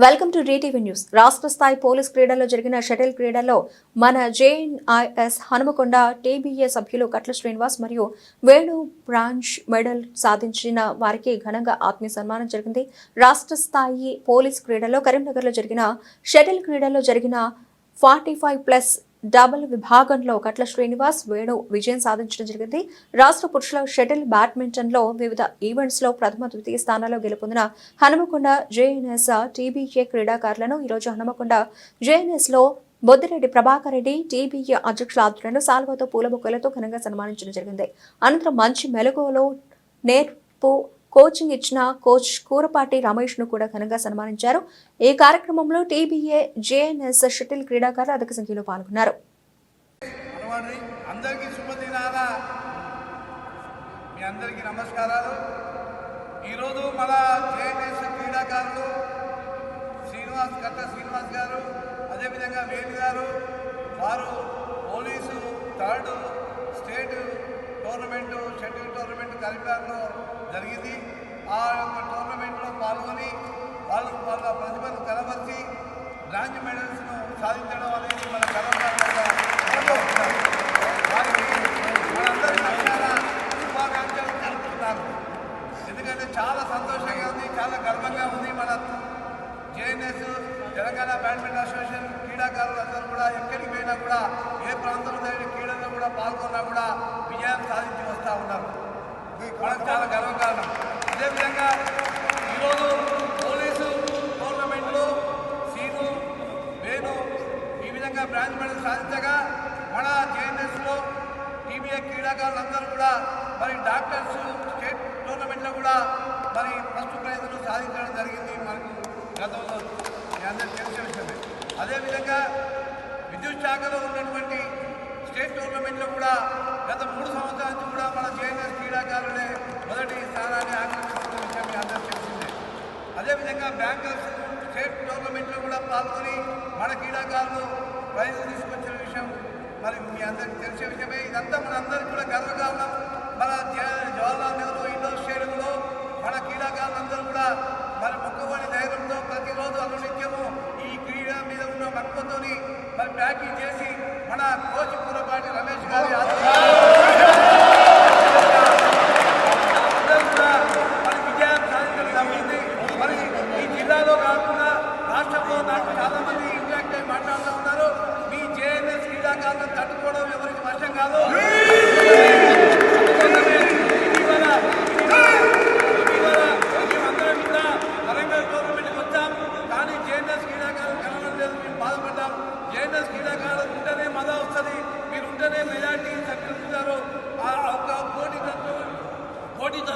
Welcome to రీటీవీ news. రాష్ట్ర స్థాయి police క్రీడల్లో జరిగిన షటిల్ క్రీడల్లో మన జేఎన్ఐఎస్ హనుమకొండ టీబీఏ సభ్యులు కట్ల శ్రీనివాస్ మరియు వేణు బ్రాంజ్ మెడల్ సాధించిన వారికి ఘనంగా ఆత్మీయ సన్మానం జరిగింది. రాష్ట్ర స్థాయి పోలీస్ క్రీడల్లో కరీంనగర్లో జరిగిన షటిల్ క్రీడల్లో జరిగిన 45+ డబుల్ విభాగంలో కట్ల శ్రీనివాస్ వేణు విజయం సాధించడం జరిగింది. రాష్ట్ర పురుషుల షటిల్ బ్యాడ్మింటన్లో వివిధ ఈవెంట్స్లో ప్రథమ ద్వితీయ స్థానాల్లో గెలుపొందిన హనుమకొండ జేఎన్ఎస్ టీబీఏ క్రీడాకారులను ఈరోజు హనుమకొండ జేఎన్ఎస్లో బొద్దిరెడ్డి ప్రభాకర్ రెడ్డి టీబీఏ అధ్యక్షుల ఆధ్వర్యంలో సాల్వతో పూలబొక్కలతో ఘనంగా సన్మానించడం జరిగింది. అనంతరం మంచి మెలకువలో నేర్పు కోచింగ్ ఇచ్చిన కోచ్ కూరపాటి రమేష్ ను కూడా ఘనంగా సన్మానించారు. ఈ కార్యక్రమంలో టీబీఏ జేఎన్ఎస్ షటిల్ క్రీడాకారులు అధిక సంఖ్యలో పాల్గొన్నారు. ఈరోజు మన జేఎన్ఎస్ క్రీడాకారులు శ్రీనివాస్ గారు, అదేవిధంగా వేణు గారు, వారు police third state tournament shuttle tournament కరీంనగర్లో జరిగింది. ఆ యొక్క టోర్నమెంట్లో పాల్గొని వాళ్ళ ప్రతిభను కనబరిచి బ్రాంజ్ మెడల్స్ను సాధించడం అనేది మన కర్ణాటక వారికి మనందరి పక్షాన శుభాకాంక్షలు తెలుపుతున్నాను. ఎందుకంటే చాలా సంతోషంగా ఉంది, చాలా గర్వంగా ఉంది. మన జేఎన్ఎస్ తెలంగాణ బ్యాడ్మింటన్ అసోసియేషన్ క్రీడాకారులందరూ కూడా ఎక్కడికి పోయినా కూడా ఏ ప్రాంతంలో జరిగిన క్రీడల్లో కూడా పాల్గొన్నా కూడా విజయం సాధించి వస్తూ ఉన్నారు. మనకు చాలా గర్వకారణం. అదేవిధంగా ఈరోజు పోలీసు టోర్నమెంట్లో సీను వేణు ఈ విధంగా బ్రాంజ్ మెడల్ సాధించగా మన జేఎన్ఎస్లో టీబీఏ క్రీడాకారులందరూ కూడా మరి డాక్టర్స్ స్టేట్ టోర్నమెంట్లో కూడా మరి ఫస్ట్ ప్రైజ్ను సాధించడం జరిగింది. మనకు గతంలో మీ అందరికీ తెలిసే విషయమే. అదేవిధంగా విద్యుత్ శాఖలో ఉన్నటువంటి స్టేట్ టోర్నమెంట్లో కూడా గత 3 సంవత్సరాల నుంచి కూడా మన జేఎన్ఎస్ క్రీడాకారులే మొదటి స్థానాన్ని ఆక్రమిస్తున్న విషయం మీ అందరికీ తెలిసిందే. అదేవిధంగా బ్యాంకర్స్ స్టేట్ టోర్నమెంట్లో కూడా పాల్గొని మన క్రీడాకారులు ప్రైజులు తీసుకొచ్చిన విషయం మరి మీ అందరికీ తెలిసే విషయమే. ఇదంతా మనందరికీ కూడా గర్వకారణం. మన జవహర్లాల్ నెహ్రూ ఇండోర్ స్టేడియంలో మన క్రీడాకారులందరూ కూడా మరి మొక్కుబడి ధైర్యంతో ప్రతిరోజు అనునిత్యము ఈ క్రీడ మీద ఉన్న మక్కువతోని మరి ప్రాక్టీస్ చేసి మన కోచ్ కూరపాటి రమేష్ గారి మరి విజయం సాధించడం జరిగింది. మరి ఈ జిల్లాలో కాకుండా రాష్ట్రంలో నాకు చాలా మంది ఇంపాక్ట్ అయి మాట్లాడుతూ ఉన్నారు. మీ జేఎన్ఎస్ క్రీడాకారులను తట్టుకోవడం ఎవరికి వర్షం కాదు. జేఎన్ఎస్ క్రీడాకారులు కలవడం లేదు, మేము బాధపడ్డాం. జేఎన్ఎస్ క్రీడాకారులు